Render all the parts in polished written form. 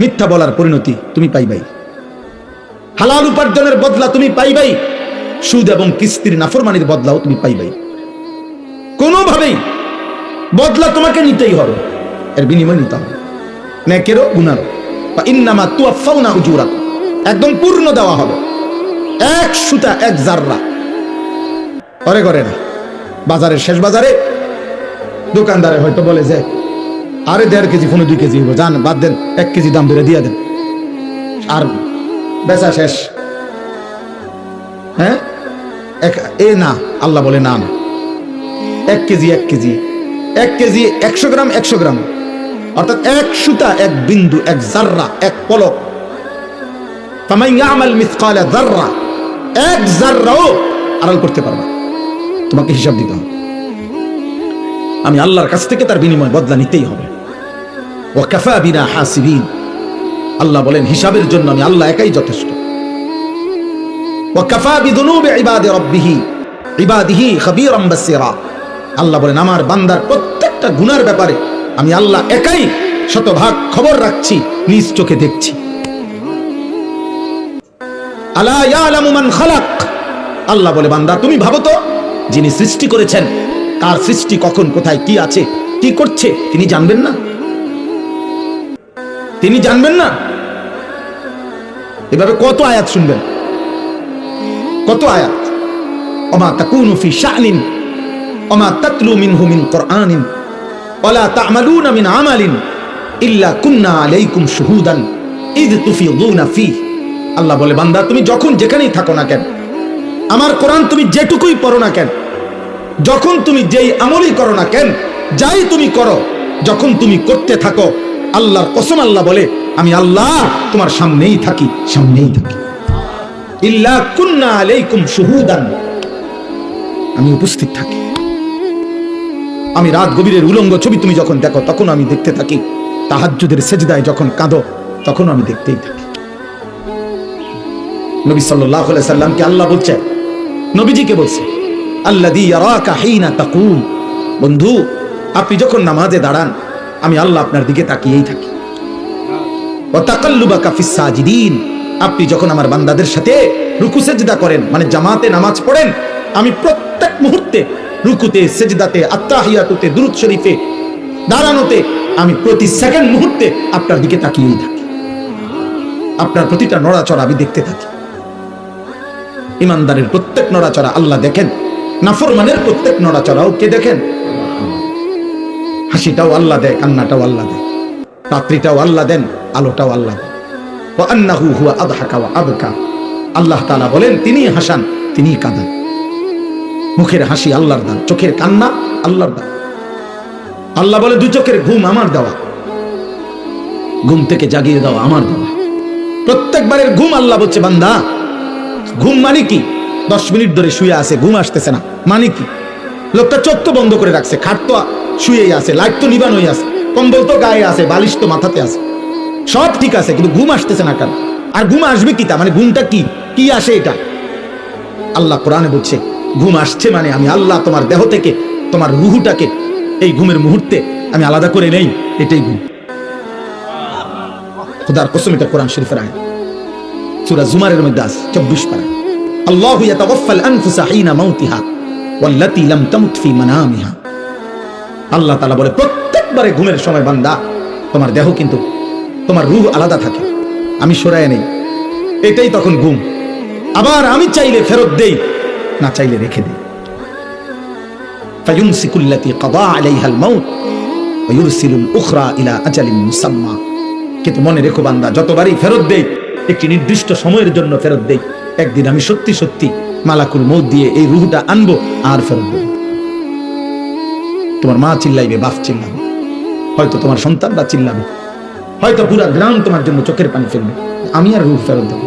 মিথ্যা বলার পরিণতি তুমি পাইবাই, হালাল উপার্জনের বদলা তুমি পাইবাই, সুদ এবং কিস্তির নাফরমানির বদলাও তুমি পাইবাই। কোনোভাবেই বদলা তোমাকে নিতেই হবে, এর বিনিময় নিতে হবে, নেকেরও গুনারও। ইন্নামা তুওয়াফাউনা উজুরাকুম, একদম পূর্ণ দেওয়া হবে, এক সুতা এক জাররা। ঘরে ঘরে না, বাজারের শেষ বাজারে দোকানদারে হয়তো বলে যে আরে 1.5 কেজি 2 কেজি হইব, জান বাদ দেন, 1 কেজি দাম ধরে দিয়ে দেন, আর বেচা শেষ। হ্যাঁ, এ না, আল্লাহ বলে না না, 1 কেজি 1 কেজি 1 কেজি 100 গ্রাম 100 গ্রাম, অর্থাৎ এক সুতা এক বিন্দু এক জাররা এক পলক। ফামান ইয়ামাল মিসকালা যাররা, এক জাররাও আড়াল করতে পারবা, তোমাকে হিসাব দিতে হবে। আমি আল্লাহর কাছ থেকে তার বিনিময় বদলা নিতেই হবে। ওয়া কাফা বিনা হাসিবিন, আল্লাহ বলেন হিসাবের জন্য আমি আল্লাহ একাই যথেষ্ট। ওয়া কাফা বিদুনুবি ইবাদিহি খাবীরাম বাসীরা, আল্লাহ বলেন আমার বান্দার প্রত্যেকটা গুনার ব্যাপারে আমি আল্লাহ একাই শতভাগ খবর রাখছি, নিজ চোখে দেখছি। আলা ইয়ালামু মান খালাক, আল্লাহ বলে বান্দা তুমি ভাবো তো, যিনি সৃষ্টি করেছেন, কার সৃষ্টি কখন কোথায় কি আছে কি করছে তিনি জানবেন না? তিনি জানবেন না? এভাবে কত আয়াত শুনবেন, কত আয়াত। ওমা তাকুনু ফি শানিন ওমা তাতলু মিনহু মিন কুরআনিন ওয়ালা তা'মালুনা মিন আমালিন ইল্লা কুননা আলাইকুম শুহুদান ইয তুফিদুনা ফিহি। আল্লাহ বলে বান্দা তুমি যখন যেখানেই থাকো না কেন, আমার কোরআন তুমি যেটুকুই পড়ো না কেন, যখন তুমি যেই আমলই করো না কেন, যাই তুমি করো, যখন তুমি করতে থাকো, আল্লাহর কসম আল্লাহ বলে আমি আল্লাহ তোমার সামনেই থাকি, সামনেই থাকি। ইল্লা কুননা আলাইকুম শুহুদান, আমি উপস্থিত থাকি। আমি রাত গভীরের উলঙ্গ ছবি তুমি যখন দেখো তখন আমি দেখতে থাকি, তাহাজ্জুদের সেজদায় যখন কাঁদো তখন আমি দেখতেই থাকি। নবী সাল্লাল্লাহু আলাইহি সাল্লামকে আল্লাহ বলছে, নবীজিকে বলছে আল্লাযী ইয়ারাকা হিনা তাকুম, বন্ধু আপনি যখন নামাজে দাঁড়ান আমি আল্লাহ আপনার দিকে তাকিয়েই থাকি। ওয়া তাকাল্লুবাকা ফিস সাজিদিন, আপনি যখন আমার বান্দাদের সাথে রুকু সেজদা করেন, মানে জামাতে নামাজ পড়েন, আমি প্রত্যেক মুহূর্তে রুকুতে সেজদাতে আত্তাহিয়াতুতে দুরূদ শরীফে দাঁড়ানোতে আমি প্রতি সেকেন্ড মুহূর্তে আপনার দিকে তাকিয়েই থাকি, আপনার প্রতিটা নড়াচড়া আমি দেখতে থাকি। ইমানদারের প্রত্যেক নড়াচড়া আল্লাহ দেখেন, নাফরমানের প্রত্যেক নড়াচড়াও কে দেখেন? হাসিটাও আল্লাহ দেয়, কান্নাটাও আল্লাহ দেয়, রাত্রিটাও আল্লাহ দেন, আলোটাও আল্লাহ দেন। ওয়া আন্নাহু হুয়া আদহাকা ওয়া আবকা, আল্লাহ তাআলা বলেন তিনি হাসান তিনি কাঁদান। মুখের হাসি আল্লাহর দান, চোখের কান্না আল্লাহর দান। আল্লাহ বলে 2 চোখের ঘুম আমার দেওয়া, ঘুম থেকে জাগিয়ে দেওয়া আমার দেওয়া। প্রত্যেকবারের ঘুম আল্লাহ বলছে বান্দা, ঘুম মানে কি? 10 মিনিট ধরে শুয়ে আছে, ঘুম আসতেছে না, মানে কি? লোকটা চোখ তো বন্ধ করে রাখছে, খাট তো শুয়েই আছে, লাইট তো নিবানোই আছে, কম্বল তো গায়ে আছে, বালিশ তো মাথাতে আছে, সব ঠিক আছে, কিন্তু ঘুম আসতেছে না কেন? আর ঘুম আসবে কি? তা মানে ঘুমটা কি কি আসে এটা? আল্লাহ কোরআনে বলছে ঘুম আসছে মানে আমি আল্লাহ তোমার দেহ থেকে তোমার রুহুটাকে এই ঘুমের মুহূর্তে আমি আলাদা করে নেই, এটাই ঘুম। খোদার কসম, এটা কোরআন শরীফের আয়াত, সূরা জুমারের মধ্যে আছে 24 পারা। আল্লাহু ইয়াতাওয়াফাল আনফুসা হিনা মাউতিহা ওয়াল্লাতী লাম তামুত ফি মানামিহা, আল্লাহ তাআলা বলে প্রত্যেকবারে ঘুমের সময় বান্দা তোমার দেহ কিন্তু তোমার রূহ আলাদা থাকে, আমি সরায় নেই, এটাই তখন ঘুম। আবার আমি চাইলে ফেরত দেই, না চাইলে রেখে দেই। ফায়ুমসিকুল্লাতী কাদা আলাইহাল মাউত ওয়া ইউরসিলুল উখরা ইলা আজালিন মুসাম্মা, কিন্তু মনে রেখো বান্দা যতবারই ফেরত দেই একটি নির্দিষ্ট সময়ের জন্য ফেরত দেই, একদিন আমি সত্যি সত্যি মালাকুল মউত দিয়ে এই রূহটা আনবো আর ফেরত দেব। তোমার মা চিল্লাইবে, বাপ চিল্লাবে, হয়তো তোমার সন্তানরা চিল্লাবে, হয়তো পুরা গ্রাম তোমার জন্য চোখের পানি ফেলবে, আমি আর রূহ ফেরত দেব,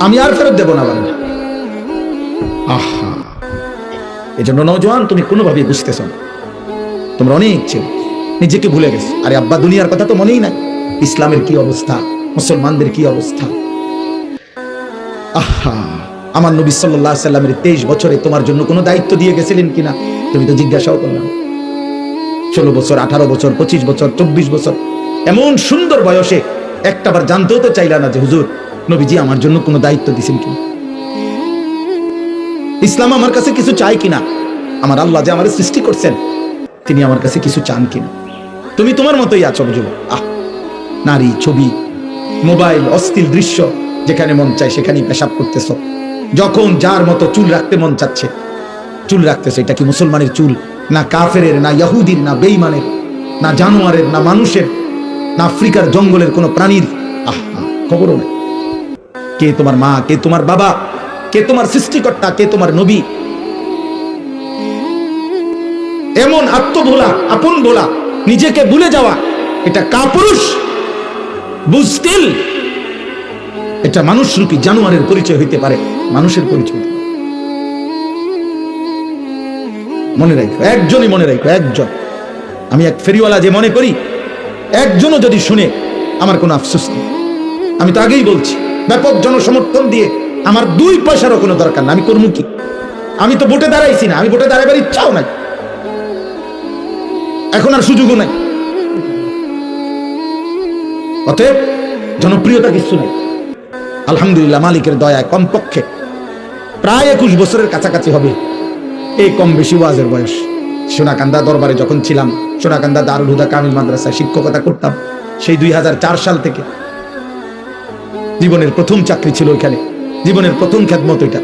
আমি আর ফেরত দেব না বান্দা। আহা, এজন্য নওজোয়ান তুমি কোনোভাবেই বুঝতেছ না, তোমরা অনেক ছিল, নিজেকে ভুলে গেছো। আরে আব্বা দুনিয়ার কথা তো মনেই নাই, ইসলামের কি অবস্থা, মুসলমানদের কি অবস্থা। আহা, আমার নবী সাল্লাল্লাহু আলাইহি সাল্লামের 23 বছরে তোমার জন্য কোনো দায়িত্ব দিয়ে গেছিলেন কিনা তুমি তো জিজ্ঞাসাও করলাম। 16 বছর, 18 বছর, 25 বছর, 24 বছর, এমন সুন্দর বয়সে একটাবার জানতেও তো চাইলা না যে হুজুর নবীজি আমার জন্য কোনো দায়িত্ব দিয়েছেন কিনা, ইসলাম আমার কাছে কিছু চাই কিনা, আমার আল্লাহ যে আমার সৃষ্টি করছেন তিনি আমার কাছে কিছু চান কিনা। তুমি তোমার মতোই আছো বুঝলো। নারী, ছবি, মোবাইল, অশ্লীল দৃশ্য, যেখানে মন চায় সেখানেই পেশাব করতেছ, যখন যার মতো চুল রাখতে মন চাচ্ছে চুল রাখতেছে। এটা কি মুসলমানের চুল, না কাফেরের, না ইহুদির, না বেঈমানের, না জানোয়ারের, না মানুষের, না আফ্রিকার জঙ্গলের কোন প্রাণীর? খবরও নেই কে তোমার মা, কে তোমার বাবা, কে তোমার সৃষ্টিকর্তা, কে তোমার নবী। এমন আত্মভোলা, আপন ভোলা, নিজেকে ভুলে যাওয়া, এটা কাপুরুষ বুঝতিল, এটা মানুষ রূপী জানোয়ারের পরিচয় হইতে পারে, মানুষের পরিচয় মনে রাখো। একজনই মনে রাখো, একজন। আমি এক ফেরিওয়ালা যে মনে করি একজনও যদি শুনে আমার কোনো আফসোস নেই। আমি তো আগেই বলছি, ব্যাপক জনসমর্থন দিয়ে আমার 2 পয়সারও কোনো দরকার না। আমি করবো কি? আমি তো ভোটে দাঁড়াইছি না, আমি ভোটে দাঁড়াবার ইচ্ছাও নাই, এখন আর সুযোগও নাই। অতএব জনপ্রিয়তা কিছু নাই। আলহামদুলিল্লাহ, মালিকের দয়ায় কমপক্ষে প্রায় 21 বছরের কাছাকাছি হবে এই কম বেশি ওয়াজের বয়স। সোনাকান্দা দরবারে যখন ছিলাম, সোনাকান্দা দারুল হুদা কামিল মাদ্রাসায় শিক্ষকতা করতাম সেই 2004 সাল থেকে। জীবনের প্রথম চাকরি ছিল ওইখানে, জীবনের প্রথম খেদমত ওইটা।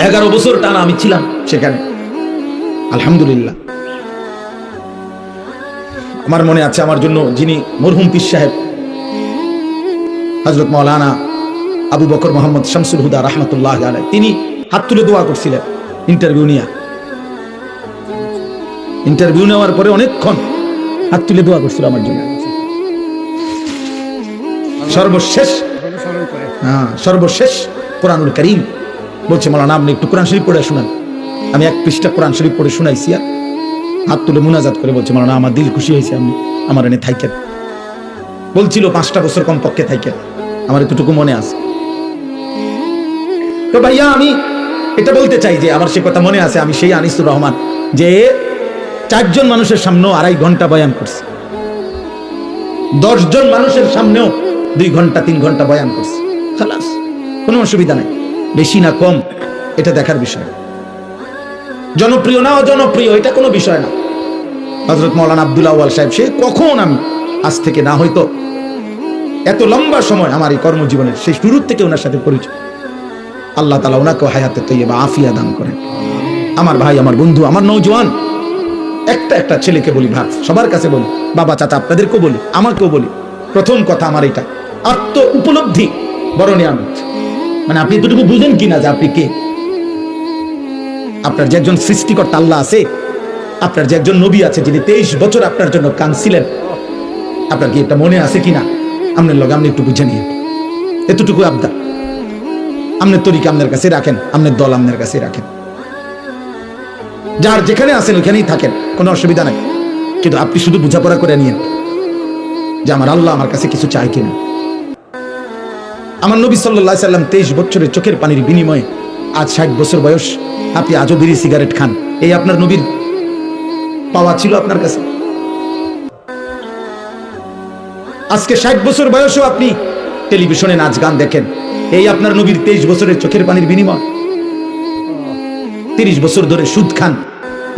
11 বছর টানা আমি ছিলাম সেখানে, আলহামদুলিল্লাহ। আমার মনে আছে, আমার জন্য যিনি মরহুম পীর সাহেব হযরত মাওলানা আবু বকর মোহাম্মদ শামসুল হুদা রাহমাতুল্লাহ আলাইহি, তিনি হাত তুলে দোয়া করছিলেন ইন্টারভিউ নেওয়ার পরে অনেকক্ষণ হাত তুলে দোয়া করছিল আমার জন্য। সর্বশেষ কোরআনুল কারীম বলছে, মাওলানা আপনি একটু কোরআন শরীফ পড়ে শোনান। আমি 1 পৃষ্ঠা কোরআন শরীফ পড়ে শোনাইছি, আর হাত তুলে মুনাজাত করে বলছে, মাওলানা আমার দিল খুশি হয়েছে, আপনি আমার এনে থাইকেন। বলছিল 5টা বছর কমপক্ষে থাইকেন, আমার এতটুকু মনে আছে। তো ভাইয়া আমি এটা বলতে চাই যে আমার সে কথা মনে আছে, আমি সেই আনিসুর রহমান যে 4 জন মানুষের সামনেও 2.5 ঘন্টা বয়ান করছে, 10 জন মানুষের সামনেও 2 ঘন্টা 3 ঘন্টা বয়ান করছে, খালাস, কোনো অসুবিধা নাই। বেশি না কম এটা দেখার বিষয়, জনপ্রিয় না অজনপ্রিয় এটা কোনো বিষয় না। হযরত মাওলানা আব্দুল আউয়াল সাহেব, সে কখন আমি আজ থেকে না হয়তো এত লম্বা সময় আমার এই কর্মজীবনের সেই শুরুর থেকে ওনার সাথে পরিচয়। আল্লাহ তাআলা ওনাকে হায়াতে তৈয়বা আফিয়া দান করেন। আমার ভাই, আমার বন্ধু, আমার নওজোয়ান, একটা ছেলেকে বলি, ভাই সবার কাছে বলি, বাবা চাচা আপনাদেরকেও বলি, আমাকেও বলি, প্রথম কথা আমার এটা আত্ম উপলব্ধি বড় নিয়ামত। মানে আপনি এতটুকু বুঝেন কিনা যে আপনি কে, আপনার যে একজন সৃষ্টিকর্তা আল্লাহ আছে, আপনার যে একজন নবী আছে যিনি 23 বছর আপনার জন্য কাঁদছিলেন, আপনার কি এটা মনে আছে কিনা? আপনার লগে আপনি একটু বুঝে নিয়ে, এতটুকু আবদার। আপনার তরিকা আপনার কাছে রাখেন, আপনার দল আপনার কাছে রাখেন, যার যেখানে আছেন ওইখানেই থাকেন, কোনো অসুবিধা নাই। কিন্তু আপনি শুধু বোঝাপড়া করে নিয়েন যে আমার আল্লাহ আমার কাছে কিছু চায় কিনা। আমার নবী সাল্লাল্লাহু আলাইহি সাল্লাম 23 বছরের চোখের পানির বিনিময়ে আজ 60 বছর বয়স, আপনি আজও বিড়ি সিগারেট খান, এই আপনার নবীর পাওয়া ছিল আপনার কাছে? আজকে 60 বছর বয়সেও আপনি টেলিভিশনে নাচ গান দেখেন, এই আপনার নবীর 23 বছরের চোখের পানির বিনিময়। 30 বছর ধরে সুদ খান,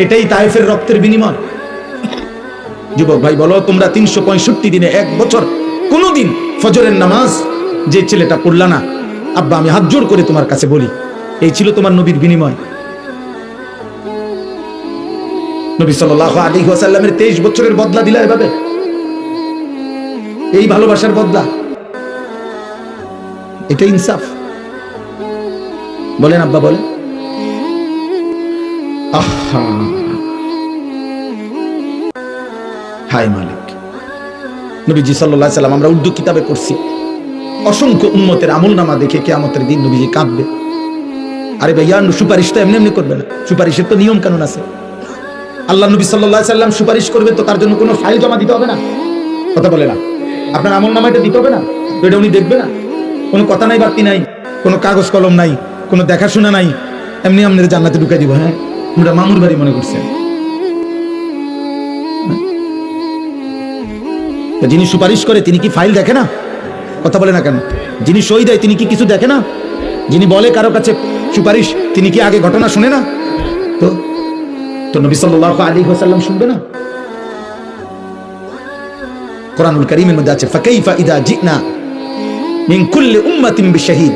এটাই তায়েফের রক্তের বিনিময়। যুবক ভাই বলো, তোমরা 365 দিনে 1 বছর কোনদিন ফজরের নামাজ যে ছেলেটা পড়লা না, আব্বা আমি হাত জোড় করে তোমার কাছে বলি, এই ছিল তোমার নবীর বিনিময়। নবী সাল্লাল্লাহু আলাইহি ওয়াসাল্লামের 23 বছরের বদলা দিলা এভাবে, এই ভালোবাসার বদলা, এটা ইনসাফ? বলেন আব্বা, বলেন। হায় মালিক। নবীজি সাল্লাল্লাহু আলাইহি সাল্লাম, আমরা উর্দু কিতাবে পড়ছি, অসংখ্য উম্মতের আমলনামা দেখে কিয়ামতের দিন নবীজি কাঁদবে। আরে ভাইয়া, সুপারিশ তো এমনি এমনি করবে না, সুপারিশের তো নিয়ম কানুন আছে। আল্লাহ নবী সাল্লাল্লাহু আলাইহি সাল্লাম সুপারিশ করবে তো তার জন্য কোনো ফাইল জমা দিতে হবে না, কথা বলে না? আপনার আমলনামা এটা দিতে হবে না, এটা উনি দেখবে না? কোনো কথা নাই, বার্তি নাই, কোনো কাগজ কলম নাই, কোনো দেখাশোনা নাই, এমনি আপনাদের জান্নাতে ঢুকাই দিব। হ্যাঁ, আমরা মামুর বাড়ি মনে করছেন? তো যিনি সুপারিশ করে তিনি কি ফাইল দেখে না? কথা বলে না কেন? যিনি সই দেয় তিনি কি কিছু দেখে না? যিনি বলে কারো কাছে সুপারিশ তিনি কি আগে ঘটনা শুনে না? তো নবী সাল্লাল্লাহু আলাইহি ওয়াসাল্লাম শুনবে না? কোরআনুল কারীমের মধ্যে আছে ফাকাইফা ইযা জিনা মিন কুল্লি উম্মাতিন বিশাহীদ।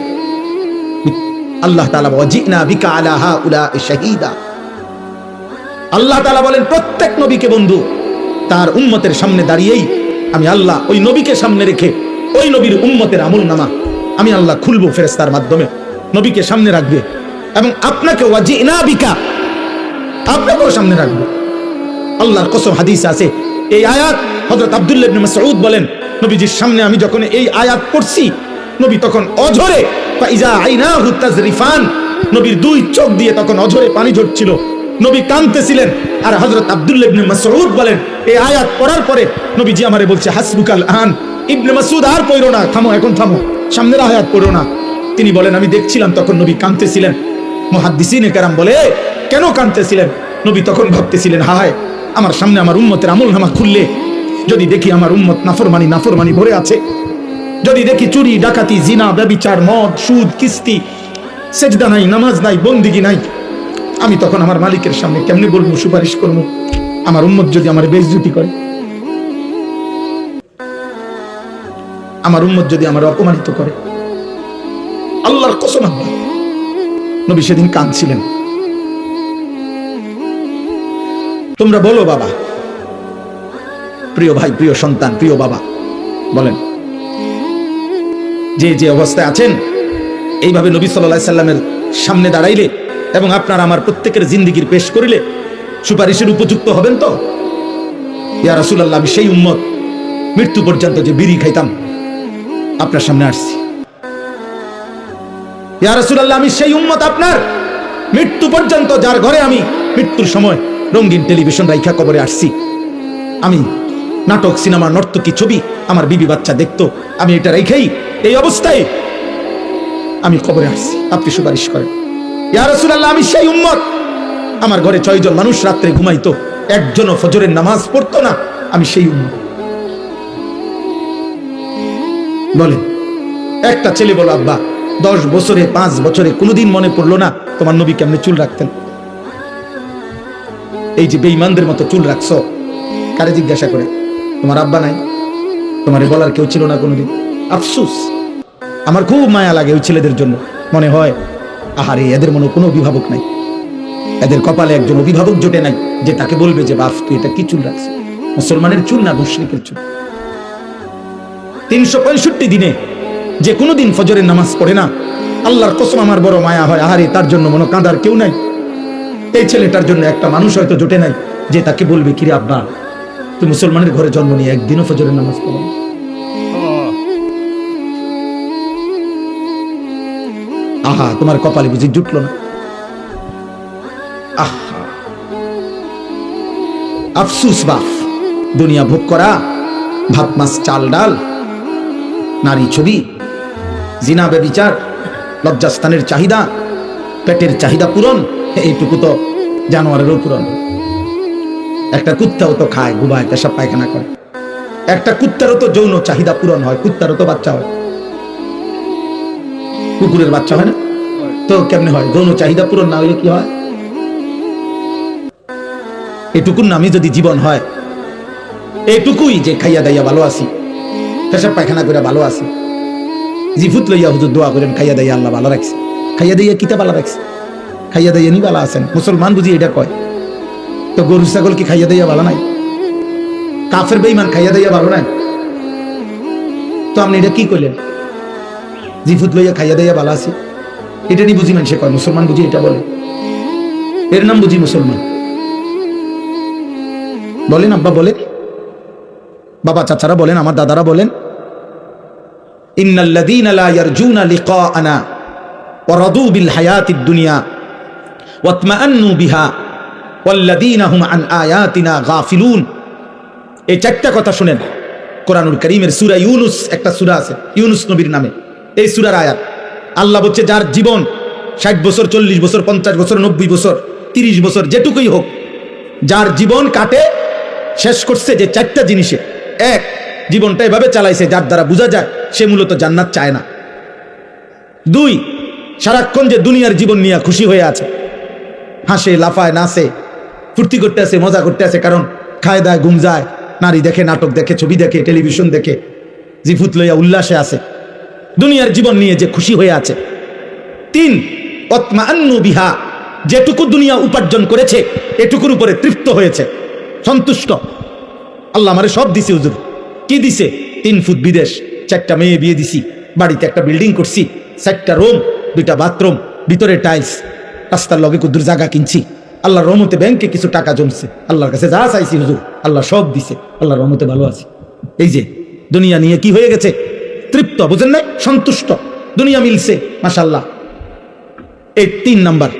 আল্লাহ তাআলা ওয়াজিনা বিকা আলা হাউলা শাহীদা। আল্লাহ তাআলা বলেন প্রত্যেক নবীকে বন্ধু তার উম্মতের সামনে দাঁড়িয়েই আমি আল্লাহ ওই নবীকে সামনে রেখে ওই নবীর উম্মতের আমলনামা আমি আল্লাহ খুলবো ফেরেশতার মাধ্যমে, নবীকে সামনে রাখবে এবং আপনাকে ওয়াজিনা বিকা আপনাকেও সামনে রাখবে। আল্লাহর কসম হাদিস আছে এই আয়াত হযরত আব্দুল্লাহ ইবনে মাসউদ বলেন নবীজির সামনে আমি যখন এই আয়াত পড়ছি নবী তখন অঝরে ফাইজা আইনাহু তাজরিফান, নবীর দুই চোখ দিয়ে তখন অঝরে পানি ঝরছিল, নবী কাঁদতেছিলেন। আর হযরত আব্দুল্লাহ ইবনে মাসউদ বলেন এই আয়াত পড়ার পরে নবীজি আমারে বলছে হাসবুকাল আন, ইবনে মাসউদ আর পড়ো না, থামো, এখন থামো, সামনের আয়াত পড়ো না। তিনি বলেন আমি দেখছিলাম তখন নবী কাঁদতেছিলেন। মুহাদ্দিসিনে কেরাম বলে কেন কাঁদতেছিলেন? নবী তখন ভাবতেছিলেন হায় আমার সামনে আমার উম্মতের আমলনামা খুললে যদি দেখি আমার উম্মত নাফরমানি ভরে আছে, যদি দেখি চুরি ডাকাতি জিনা ব্যভিচার মদ সুদ কিস্তি সেজদা নাই নামাজ নাই বন্দিগি নাই, আমি তখন আমার মালিকের সামনে কেমনে বলবো সুপারিশ করবো? আমার উম্মত যদি আমার বেইজ্জতি করে, আমার উম্মত যদি আমার অপমানিত করে, আল্লাহর কসম নবী সেদিন কাঁদছিলেন। তোমরা বলো বাবা, প্রিয় ভাই, প্রিয় সন্তান, প্রিয় বাবা, বলেন যে অবস্থায় আছেন এইভাবে নবী সাল্লাল্লাহু আলাইহি সাল্লামের সামনে দাঁড়াইলে এবং আপনার আমার প্রত্যেকের জিন্দেগির পেশ করিলে সুপারিশের উপযুক্ত হবেন তো? ইয়া রাসূলুল্লাহ আমি সেই উম্মত মৃত্যু পর্যন্ত যে বিড়ি খাইতাম আপনার সামনে আসছি। ইয়া রাসূলুল্লাহ আমি সেই উম্মত আপনার মৃত্যু পর্যন্ত যার ঘরে আমি মৃত্যুর সময় রঙিন টেলিভিশন রাইখা কবরে আসছি। আমি নাটক সিনেমা নর্তকী ছবি আমার বিবি বাচ্চা দেখতো, আমি এটা রেখেই এই অবস্থায় আমি কবরে আসছি, আপনি সুপারিশ করেন। ইয়া রাসূলুল্লাহ আমি সেই উম্মত আমার ঘরে 6 জন মানুষ রাত্রে ঘুমাইতো, একজনও ফজরের নামাজ পড়তো না, আমি সেই উম্মত। বলে একটা ছেলে বলো আব্বা 10 বছরে 5 বছরে কোনোদিন মনে পড়লো না তোমার নবী কেমনে চুল রাখতেন? এই যে বেঈমানদের মতো চুল রাখছো, কারে জিজ্ঞাসা করে? তোমার আব্বা নাই, তোমারে বলার কেউ ছিল না কোনোদিন? আফসোস, আমার খুব মায়া লাগে ওই ছেলেদের জন্য। মনে হয় আহারে এদের মনে কোনো অভিভাবক নাই, এদের কপালে একজন অভিভাবক জোটে নাই যে তাকে বলবে যে বাপ তুই এটা কি চুল রাখছ? মুসলমানের চুল না মুশরিকের চুল? 365 দিনে যে কোনোদিন ফজরের নামাজ পড়ে না, আল্লাহর কসম আমার বড় মায়া হয়, আহারে তার জন্য মনে কাঁদার কেউ নাই। এই ছেলেটার জন্য একটা মানুষ হয়তো জোটে নাই যে তাকে বলবে কিরে আব্বা তুই মুসলমানের ঘরে জন্ম নিয়ে একদিনও ফজরের নামাজ পড়ো না। আহা তোমার কপালে বুঝি জুটলো না? আহা আফসুস বাপ, দুনিয়া ভোগ করা, ভাত মাছ চাল ডাল, নারী ছবি, জিনা ব্যভিচার, লজ্জাস্থানের চাহিদা, পেটের চাহিদা পূরণ, এইটুকু তো জানোয়ারেরও পূরণ। একটা কুত্তাও তো খায়, ঘুমায়, পেশাব পায়খানা করে। একটা কুত্তারও তো যৌন চাহিদা পূরণ হয়, কুত্তারও তো বাচ্চা হয়, কুকুরের বাচ্চা হয় না? তো কেমনে হয়? যৌন চাহিদা পূরণ না হইলে কি হয়? এটুকুর নামই যদি জীবন হয়, এটুকুই যে খাইয়া দাইয়া ভালো আছি, পেশাব পায়খানা করে ভালো আছি, জিফুত লইয়া হুজুর দোয়া করেন খাইয়া দাইয়া আল্লাহ ভালো রাখছে, খাইয়া দাইয়া কিতা ভালো রাখছে, খাইয়া দাইয়া নি ভালো আছেন। মুসলমান বুঝি এটা কয়, তো গরু ছাগল কি খাইয়া দাইয়া ভালো নাই? কাফের বেঈমান খাইয়া দাইয়া ভালো নাই? তো আপনি এটা কি করলেন? জিফুত লইয়া খাইয়া দাইয়া ভালো আছি, এটা নি বুঝি মানুষে কয়, মুসলমান বুঝি এটা বলে, এর নাম বুঝি মুসলমান? বলেন আব্বা, বলেন বাবা, চাচারা বলেন, আমার দাদারা বলেন, ইন্নাল্লাযীনা লা ইয়ারজুনা লিকাআনা ওয়া রাদু বিল হায়াতিদ দুনিয়া ওয়া ইতমাআন্নু বিহা ওয়াল্লাযীনা হুম আন আয়াতিনা গাফিলুন। এই চারটা কথা শুনেন কোরআনুল কারীমের সূরা ইউনূস, একটা সূরা আছে ইউনূস নবীর নামে, এই সূরার আয়াত। আল্লাহ বলছে যার জীবন 60 বছর 40 বছর 50 বছর 90 বছর 30 বছর যেটুকুই হোক, যার জীবন কাটে শেষ করছে যে 4টা জিনিসে, 1 জীবনটা এভাবে চালাইছে যার দ্বারা বোঝা যায় সে মূলত জান্নাত চায় না। 2, সারাক্ষণ যে দুনিয়ার জীবন নিয়ে খুশি হয়ে আছে, হাসে লাফায় নাচে ফুর্তি করতে আছে, মজা করতে আছে, কারণ খায় দায় ঘুম যায়, নারী দেখে, নাটক দেখে, ছবি দেখে, টেলিভিশন দেখে, জিফুত লইয়া উল্লাসে আছে, দুনিয়ার জীবন নিয়ে যে খুশি হয়ে আছে। 3, অতমাআন্নু বিহা, যেটুকু দুনিয়া উপার্জন করেছে এটুকুর উপরে তৃপ্ত হয়েছে, সন্তুষ্ট। আল্লাহ আমারে সব দিছে হুজুর। কি দিছে? 3 ফুট বিদেশ, 4টা মেয়ে বিয়ে দিছি, বাড়িতে একটা বিল্ডিং করছি, 4টা রুম, 2টা বাথরুম, ভিতরে টাইলস, রাস্তার লগে কুদ্দুর জায়গা কিনছি, আল্লাহর রহমতে ব্যাংকে কিছু টাকা জমছে, আল্লাহর কাছে যা চাইছি হুজুর আল্লাহ সব দিছে, আল্লাহর রহমতে ভালো আছি। এই যে দুনিয়া নিয়ে কি হয়ে গেছে? তৃপ্ত, বুঝেন নাই? সন্তুষ্ট, দুনিয়া মিলছে, মাশাআল্লাহ। এই 3 নাম্বার।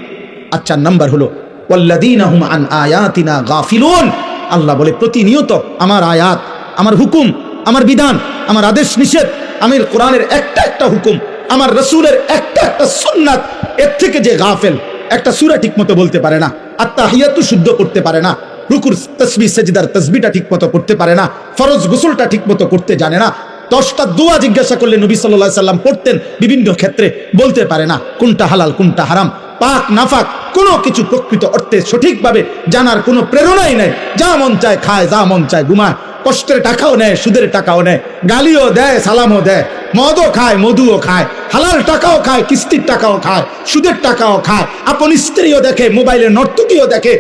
আর 4 নাম্বার হলো ওয়াল্লাযীনা হুম আন আয়াতিনা গাফিলুন। আল্লাহ বলে প্রতিনিয়ত আমার আয়াত, আমার হুকুম, আমার বিধান, আমার আদেশ নিষেধ, আমি কোরআনের একটা হুকুম, আমার রাসূলের একটা সুন্নাত, এর থেকে যে গাফেল, একটা সূরা ঠিকমতো বলতে পারে না, আত্তাহিয়াতু শুদ্ধ করতে পারে না, রুকুর তাসবিহ সাজদার তাসবিহটা ঠিকমতো করতে পারে না, ফরজ গোসলটা ঠিকমতো করতে জানে না, 10টা দোয়া জিজ্ঞাসা করলে নবী সাল্লাল্লাহু আলাইহি সাল্লাম পড়তেন, বিভিন্ন ক্ষেত্রে বলতে পারে না, কোনটা হালাল কোনটা হারাম, পাক নাফাক কোনো কিছু প্রকৃত অর্থে সঠিকভাবে জানার কোনো প্রেরণাই নাই, যা মন চায় খায়, যা মন চায় ঘুমায়, কষ্টের টাকাও নেয়, সুদের টাকাও নেয়, গালিও দেয়, সালামও দেয়, মদও খায়, মধুও খায়, হালাল টাকাও খায়, কিস্তির টাকাও খায়, সুদের টাকাও খায়, আপন স্ত্রীও দেখে, মোবাইলে নর্তকীও দেখে,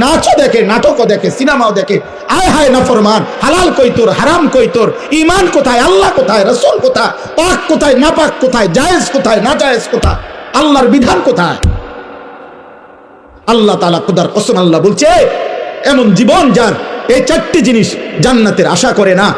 নাচও দেখে, নাটকও দেখে, সিনেমাও দেখে। আয় হায় নাফরমান, হালাল কই তোর, হারাম কই তোর, ঈমান কোথায়, আল্লাহ কোথায়, রাসূল কোথায়, পাক কোথায়, নাপাক কোথায়, জায়েজ কোথায়, না জায়েজ কোথায়, আল্লাহর বিধান কোথায়? আল্লাহ তাআলা খোদার কসম আল্লাহ বলছে, এমন জীবন যার এই 4টি জিনিস জান্নাতের আশা করে না,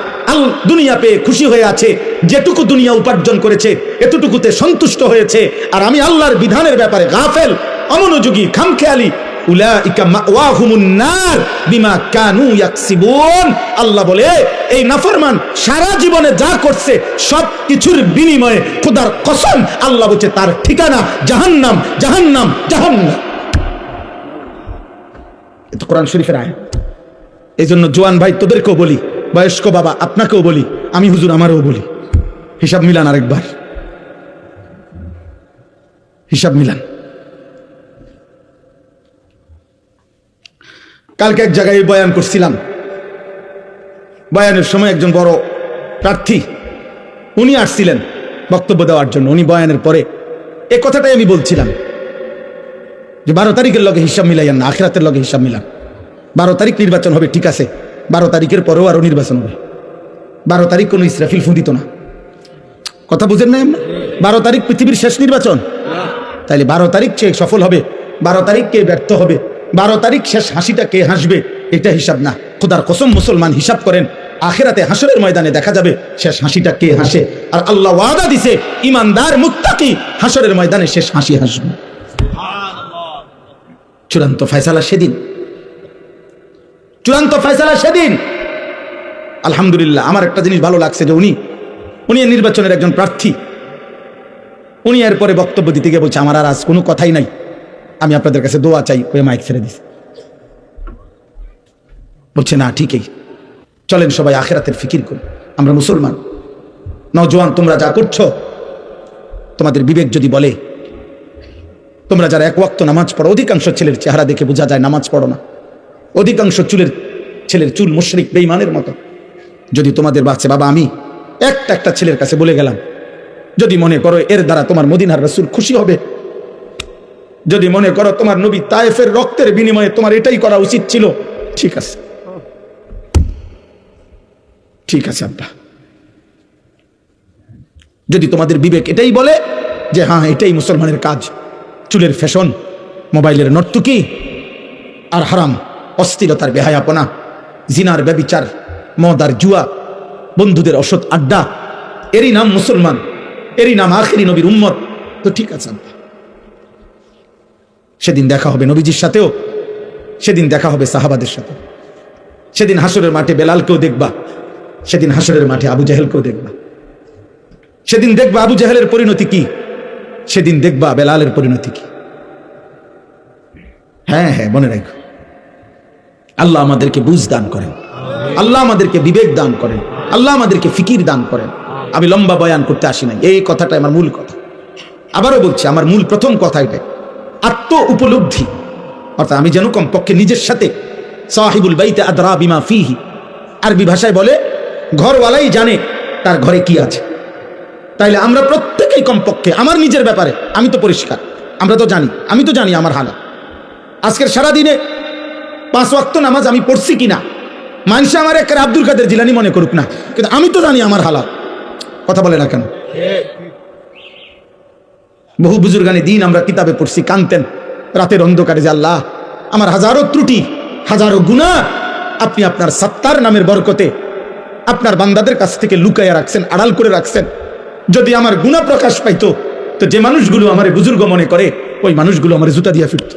দুনিয়া পেয়ে খুশি হয়ে আছে, যেটুকু দুনিয়া উপার্জন করেছে এতটুকুতে সন্তুষ্ট হয়েছে, আর আমি আল্লাহর বিধানের ব্যাপারে গাফেল, অমনোযোগী, খামখেয়ালি, উলাইকা মাওয়াহুমুন নার বিমা কানু ইয়াকসিবুন। আল্লাহ বলে এই নাফরমান সারা জীবনে যা করছে সব কিছুর বিনিময়ে খোদার কসম আল্লাহ বলছে তার ঠিকানা জাহান্নাম, জাহান্নাম, জাহান্নাম। এটা কোরআন শরীফের আয়াত। এই জন্য জোয়ান ভাই তোদেরকেও বলি, বয়স্ক বাবা আপনাকেও বলি, আমি হুজুর আমারও বলি, হিসাব মিলান, আরেকবার হিসাব মিলান। কালকে এক জায়গায় বয়ান করছিলাম, বয়ানের সময় একজন বড় প্রার্থী উনি আসছিলেন বক্তব্য দেওয়ার জন্য। উনি বয়ানের পরে এই কথাটাই আমি বলছিলাম যে 12 তারিখের লগে হিসাব মিলাইয়ান না, আখিরাতের লগে হিসাব মিলান। 12 তারিখ নির্বাচন হবে, ঠিক আছে, 12 তারিখের পরেও আরো নির্বাচন হবে। 12 তারিখ কোনো ইসরাফিল ফুদিত না, কথা বুঝেন না? 12 তারিখ পৃথিবীর শেষ নির্বাচন, তাইলে 12 তারিখ কে সফল হবে, 12 তারিখ কে ব্যর্থ হবে, 12 তারিখ শেষ হাসিটা কে হাসবে, এটা হিসাব না। খোদার কসম মুসলমান হিসাব করেন, আখিরাতে হাসরের ময়দানে দেখা যাবে শেষ হাসিটা কে হাসে। আর আল্লাহ ওয়াদা দিছে ইমানদার মুত্তাকি হাসরের ময়দানে শেষ হাসি হাসবে। চূড়ান্ত ফয়সালা সেদিন, চূড়ান্ত ফয়সালা সেদিন। আলহামদুলিল্লাহ, আমার একটা জিনিস ভালো লাগছে যে উনি নির্বাচনের একজন প্রার্থী, উনি এরপরে বক্তব্য দিতে গিয়ে বলছে আমার আর আজ কোনো কথাই নাই, আমি আপনাদের কাছে দোয়া চাই, ওই মাইক ছেড়ে দিছে। বলছে না ঠিকই, চলেন সবাই আখিরাতের ফিকির করি, আমরা মুসলমান। নওজোয়ান তোমরা যা করছো, তোমাদের বিবেক যদি বলে, তোমরা যারা 1 ওয়াক্ত নামাজ পড়ো, অধিকাংশ ছেলের চেহারা দেখে বোঝা যায় নামাজ পড়ো না, অধিকাংশ ছেলের চুল মুশরিক বেঈমানের মতো। যদি তোমাদের বাচ্চা বাবা আমি একটা ছেলের কাছে বলে গেলাম, যদি মনে করো এর দ্বারা তোমার মদিনার রাসূল খুশি হবে, যদি মনে করো তোমার নবী তায়েফের রক্তের বিনিময়ে তোমার এটাই করা উচিত ছিল, ঠিক আছে, ঠিক আছে আব্বা। যদি তোমাদের বিবেক এটাই বলে যে হ্যাঁ এটাই মুসলমানের কাজ, চুলের ফ্যাশন, মোবাইলের নর্তকী, আর হারাম, অস্থিরতার বেহায়াপনা, জিনার ব্যভিচার, মদ আর জুয়া, বন্ধুদের অসৎ আড্ডা, এরই নাম মুসলমান, এরই নাম আখিরি নবীর উম্মত, তো ঠিক আছে আব্বা। সেদিন দেখা হবে নবীজির সাথেও, সেদিন দেখা হবে সাহাবাদের সাথে, সেদিন হাসরের মাঠে বেলালকেও দেখবা, সেদিন হাসরের মাঠে আবু জাহেলকেও দেখবা, সেদিন দেখবা আবু জাহেলের পরিণতি কি, সেদিন দেখবা বেলালের পরিণতি কি। হ্যাঁ হ্যাঁ, মনে রাখো, আল্লাহ আমাদেরকে বুঝ দান করেন। আল্লাহ আমাদেরকে বিবেক দান করেন, আল্লাহ আমাদেরকে ফিকির দান করেন। আমি লম্বা বয়ান করতে আসি নাই, এই কথাটা আমার মূল কথা। আবারও বলছি, আমার মূল প্রথম কথা এটাই, আত্ম উপলব্ধি। অর্থাৎ আমি যেন কমপক্ষে নিজের সাথে সাহিবুল বাইতে আদরা বিমা ফিহি, আরবি ভাষায় বলে ঘরওয়ালাই জানে তার ঘরে কি আছে। তাইলে আমরা প্রত্যেকেই কমপক্ষে আমার নিজের ব্যাপারে আমি তো পরিষ্কার, আমরা তো জানি, আমি তো জানি আমার হালাত। আজকের সারাদিনে 5 ওয়াক্ত নামাজ আমি পড়ছি কিনা, মানুষ আমার এক আব্দুল কাদের জিলানী মনে করুক না, কিন্তু আমি তো জানি আমার হালাত। কথা বলে না কেন? বহু বুজুর্গানি দিন আমরা কিতাবে পড়ছি, কানতেন রাতের অন্ধকারে যে আল্লাহ আমার হাজারো ত্রুটি, হাজারো গুনাহ আপনি আপনার সত্তার নামের বরকতে আপনার বান্দাদের কাছ থেকে লুকাইয়া রাখছেন, আড়াল করে রাখছেন। যদি আমার গুনাহ প্রকাশ পাইতো তো যে মানুষগুলো আমার বুজুর্গ মনে করে ওই মানুষগুলো আমার জুতা দিয়া ফিরত।